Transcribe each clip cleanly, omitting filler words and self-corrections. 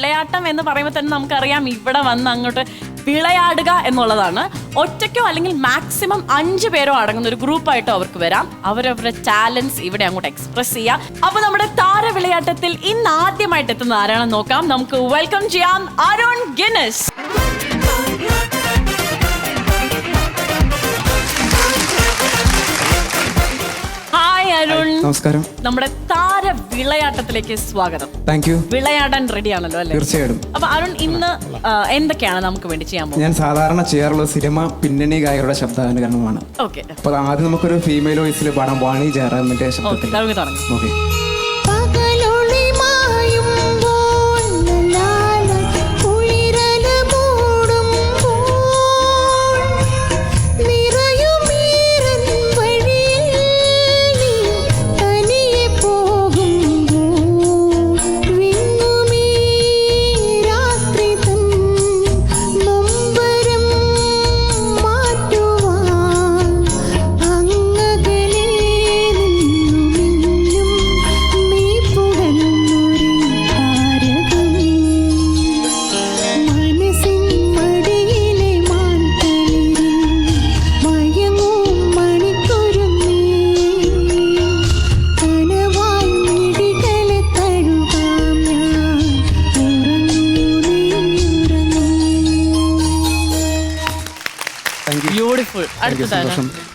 വിളയാട്ടം എന്ന് പറയുമ്പോൾ തന്നെ നമുക്കറിയാം ഇവിടെ വന്ന് അങ്ങോട്ട് വിളയാടുക എന്നുള്ളതാണ്. ഒറ്റയ്ക്കോ അല്ലെങ്കിൽ മാക്സിമം 5 പേരോ അടങ്ങുന്ന ഒരു ഗ്രൂപ്പായിട്ടോ അവർക്ക് വരാം. അവരവരുടെ ടാലൻസ് ഇവിടെ അങ്ങോട്ട് എക്സ്പ്രസ് ചെയ്യാം. അപ്പൊ നമ്മുടെ താരവിളയാട്ടത്തിൽ ഇന്ന് ആദ്യമായിട്ട് എത്തുന്ന ആരാണെന്ന് നോക്കാം. നമുക്ക് വെൽക്കം ചെയ്യാം അരുൺ ഗിന്നസ്. ഹായ് അരുൺ. നമസ്കാരം. നമ്മുടെ താര വിളയാട്ടത്തിലേക്ക് സ്വാഗതം. Thank you. വിളയാടാൻ റെഡി ആണല്ലോ അല്ലേ? തീർച്ചയായിട്ടും. അപ്പൊ അരുൺ ഇന്ന് എന്തൊക്കെയാണ് നമുക്ക് വേണ്ടി ചെയ്യാൻ പോകുന്നത്? ഞാൻ സാധാരണ ചെയ്യാറുള്ള സിനിമ പിന്നണി ഗായകരുടെ ശബ്ദാനുകരണമാണ്. ഓക്കെ. അപ്പൊ ആദ്യം നമുക്കൊരു ഫീമെയിൽ വോയിസിൽ പാടാം വാണി ജയറാമിന്റെ ശബ്ദത്തിൽ. ഓക്കെ.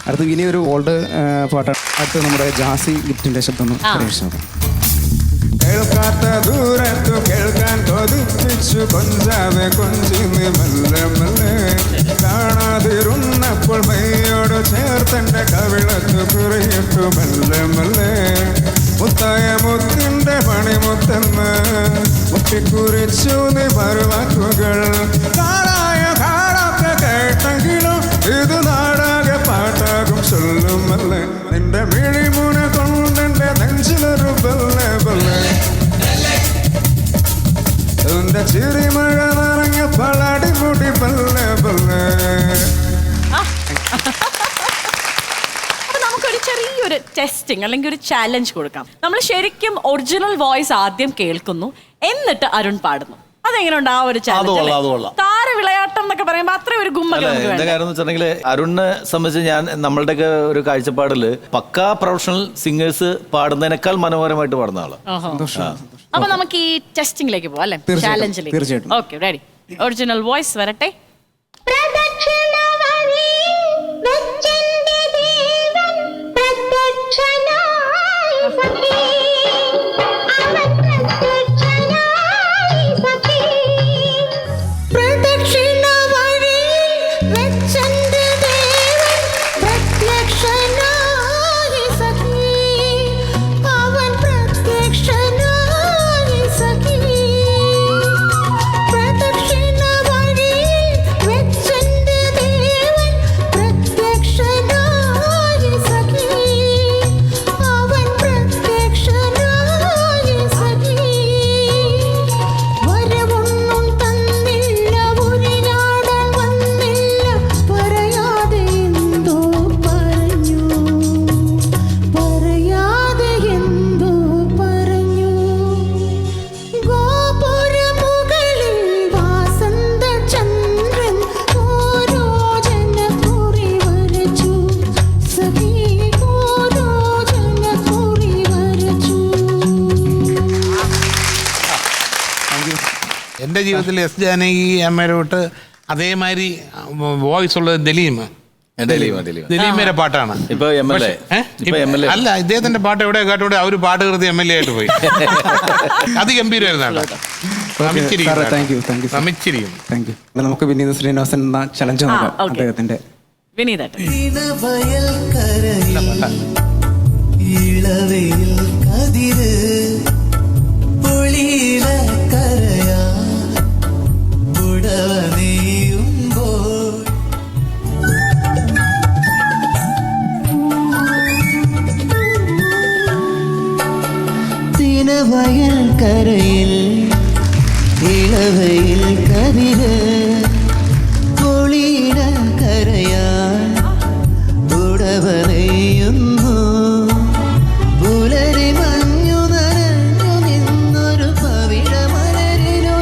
അടുത്ത് ഇനി ഒരു ഓൾഡ് പാട്ടാണ്. അടുത്ത് നമ്മുടെ ജാസി ഗിഫ്റ്റിന്റെ ശബ്ദം കേൾക്കാത്ത ദൂരത്തു കേൾക്കാൻ കൊതിപ്പിച്ചു കൊഞ്ചാതെ കൊഞ്ചിന്ന് മെല്ലെ മെല്ലെ കാണാതിരുന്നപ്പോൾ മൈയോട് ചേർത്തന്റെ കവിളത്തു കുറിയിട്ടു മെല്ലെ മെല്ലെ മുത്തായ മുത്തിന്റെ പണിമുത്തെന്ന് മുട്ടിക്കുറിച്ചു നീ പരുവാക്കുകൾ കാണായ കാണാത്ത കേട്ടെങ്കിലും ഇത് നാടാകെ പാട്ടാകും ചൊല്ലുമല്ലേ നിന്റെ മിഴിമുന കൊണ്ടെന്റെ നെഞ്ചിലൊരു ബല്ലെ ബല്ലെ നിന്റെ ചിരിമഴ നിറഞ്ഞപ്പോൾ അടിമുടി ബല്ലെ ബല്ലെ. നമുക്കൊരു ചെറിയൊരു ടെസ്റ്റിംഗ് അല്ലെങ്കിൽ ഒരു ചാലഞ്ച് കൊടുക്കാം. നമ്മൾ ശരിക്കും ഒറിജിനൽ വോയിസ് ആദ്യം കേൾക്കുന്നു, എന്നിട്ട് അരുൺ പാടുന്നു. അതെങ്ങനെ ഉണ്ട് ആ ഒരു ചാലഞ്ച്? താരവിളയാട്ടം എന്നൊക്കെ പറയുമ്പോ അത്ര ഒരു എന്താ കാര്യം വെച്ചിട്ടുണ്ടെങ്കിൽ അരുണിനെ സംബന്ധിച്ച് ഞാൻ നമ്മളുടെയൊക്കെ ഒരു കാഴ്ചപ്പാടില് പക്കാ പ്രൊഫഷണൽ സിംഗേഴ്സ് പാടുന്നതിനേക്കാൾ മനോഹരമായിട്ട് പാടുന്ന ആള്. അപ്പൊ നമുക്ക് ഈ ടെസ്റ്റിംഗിലേക്ക് പോവാം അല്ലെ? ചാലഞ്ചിലേക്ക്. Okay, ready. ഒറിജിനൽ വോയിസ് വരട്ടെ. എൻ്റെ ജീവിതത്തിൽ എസ് ജാനകി അമ്മയുടെ വിട്ട് അതേമാതിരി വോയിസ് ഉള്ളത് ദലീമയുടെ പാട്ടാണ്. അല്ല, ഇദ്ദേഹത്തിന്റെ പാട്ട് എവിടെ കേട്ടോടെ അവര് പാട്ട് കൃതി MLA ആയിട്ട് പോയി. അതിഗംഭീരമായിരുന്നു. നമുക്ക് വിനീത് ശ്രീനിവാസൻ എന്ന ചലഞ്ച് അദ്ദേഹത്തിന്റെ വയൽ കരയിൽ ഇളവയിൽ കതിര് പൊളിയിട കരയാൻ ഉടവനെയുന്നു പുലരി മഞ്ഞു നനഞ്ഞു നിന്നൊരു പവിഴ മലരിനു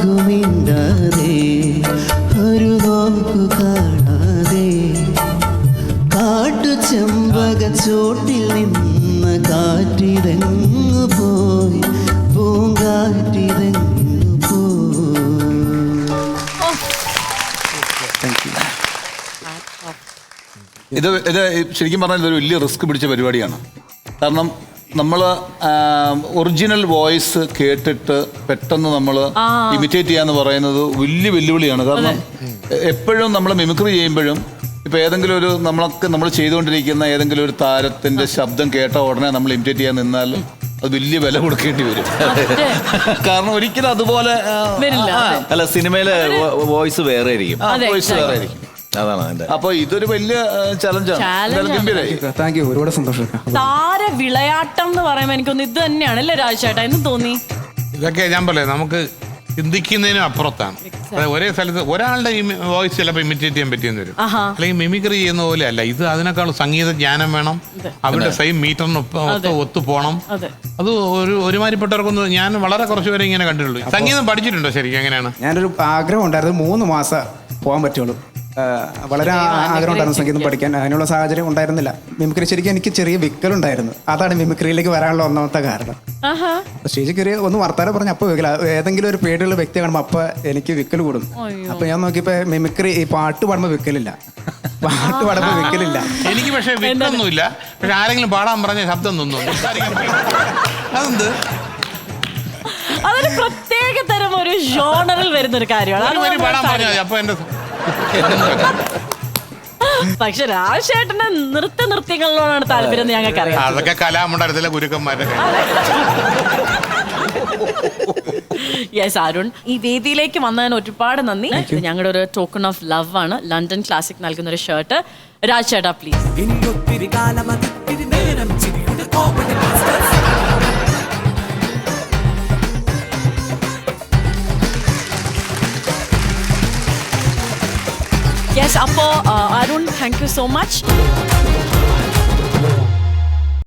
വാക്കുമിണ്ടാതെ ഒരു നോക്കു കാണാതെ കാട്ടുചെമ്പക ചോട്ടിൽ നിന്ന് കാറ്റിരങ്ങു പോയി പൂങ്കാറ്റിരങ്ങു പോയി. ഇത് ശരിക്കും പറഞ്ഞാൽ ഇതൊരു വലിയ റിസ്ക് പിടിച്ച പരിപാടിയാണ്. കാരണം നമ്മൾ ഒറിജിനൽ വോയിസ് കേട്ടിട്ട് പെട്ടെന്ന് നമ്മൾ ഇമിറ്റേറ്റ് ചെയ്യാന്ന് പറയുന്നത് വലിയ വെല്ലുവിളിയാണ്. കാരണം എപ്പോഴും നമ്മൾ മിമിക്രി ചെയ്യുമ്പോഴും ഇപ്പൊ ഏതെങ്കിലും ഒരു നമ്മൾ ചെയ്തുകൊണ്ടിരിക്കുന്ന ഏതെങ്കിലും ഒരു താരത്തിന്റെ ശബ്ദം കേട്ട ഉടനെ നമ്മൾ ഇമിറ്റേറ്റ് ചെയ്യാൻ നിന്നാൽ അത് വലിയ വില കൊടുക്കേണ്ടി വരും. കാരണം ഒരിക്കലും അതുപോലെ അല്ല, സിനിമയിലെ വോയിസ് വേറെ ആയിരിക്കും, വോയിസ് വേറെ ആയിരിക്കും. അതാണ് അതിന്റെ. അപ്പൊ ഇതൊരു വലിയ ചലഞ്ചാണ്. ഗംഭീരായി. താങ്ക് യു, ഒരുപാട് സന്തോഷം. താര വിളയാട്ടം എന്ന് പറയുമ്പോൾ എനിക്കൊന്ന് ഇത് തന്നെയാണ് അല്ലേ രാജേട്ടാ? എന്ന് തോന്നി. ഇതൊക്കെ ഞാൻ പറയാം, നമുക്ക് ചിന്തിക്കുന്നതിനും അപ്പുറത്താണ്. അതായത് ഒരേ സ്ഥലത്ത് ഒരാളുടെ വോയിസ് ചിലപ്പോൾ ഇമിറ്റേറ്റ് ചെയ്യാൻ പറ്റിയെന്ന് വരും, അല്ലെങ്കിൽ മിമിക്രി ചെയ്യുന്ന പോലെ അല്ല ഇത്. അതിനേക്കാൾ സംഗീത ജ്ഞാനം വേണം, അവരുടെ സെയിം മീറ്ററിന് ഒത്തു പോകണം. അത് ഒരുമാതിരിപ്പെട്ടവർക്കൊന്നും ഞാൻ വളരെ കുറച്ച് പേരെ ഇങ്ങനെ കണ്ടിട്ടുള്ളൂ. സംഗീതം പഠിച്ചിട്ടുണ്ടോ ശരിക്കും? എങ്ങനെയാണ്? ഞാനൊരു ആഗ്രഹം ഉണ്ടായിരുന്നു, 3 മാസം പോകാൻ പറ്റുള്ളൂ. വളരെ ആഗ്രഹം ഉണ്ടായിരുന്നു സംഗീതം പഠിക്കാൻ. അതിനുള്ള സാഹചര്യം ഉണ്ടായിരുന്നില്ല. മിമിക്രി ശരിക്കും എനിക്ക് ചെറിയ വിക്കലുണ്ടായിരുന്നു. അതാണ് മിമിക്രിയിലേക്ക് വരാനുള്ള ഒന്നാമത്തെ കാരണം. സ്റ്റേജിൽ കയറി ഒന്ന് വർത്താനം പറഞ്ഞ അപ്പോൾ വിക്കല, ഏതെങ്കിലും ഒരു പേടിയുള്ള വ്യക്തി കാണുമ്പോൾ അപ്പം എനിക്ക് വിക്കൽ കൂടും. അപ്പൊ ഞാൻ നോക്കിയപ്പോ മിമിക്രി ഈ പാട്ട് പാടുമ്പോൾ വിക്കലില്ല, പാട്ട് പാടുമ്പോൾ വിക്കലില്ല. എനിക്ക് പക്ഷേ വിക്കൊന്നുമില്ല. പക്ഷെ ആരെങ്കിലും പാടാൻ പറഞ്ഞ ശബ്ദം നിന്നു. അതെന്ത്? അതൊരു പ്രത്യേക തരം ഒരു ജോണറിൽ വരുന്ന ഒരു കാര്യമാണ്. പാടാൻ പറഞ്ഞാൽ അപ്പൊ എന്റെ പക്ഷെ രാജേട്ടന് നൃത്യങ്ങളിലോടാണ് താല്പര്യം ഞങ്ങൾക്ക് അറിയാം. അതൊക്കെ കലാമണ്ഡലത്തിലെ ഗുരുക്കന്മാരുടെ. യെസ് അരുൺ, ഈ വേദിയിലേക്ക് വന്നതിന് ഒരുപാട് നന്ദി. ഞങ്ങളുടെ ഒരു ടോക്കൺ ഓഫ് ലവ് ആണ് ലണ്ടൻ ക്ലാസിക് നൽകുന്ന ഒരു ഷർട്ട്. രാജേട്ടാ പ്ലീസ്. യെസ്, അപ്പോൾ Arun thank you so much.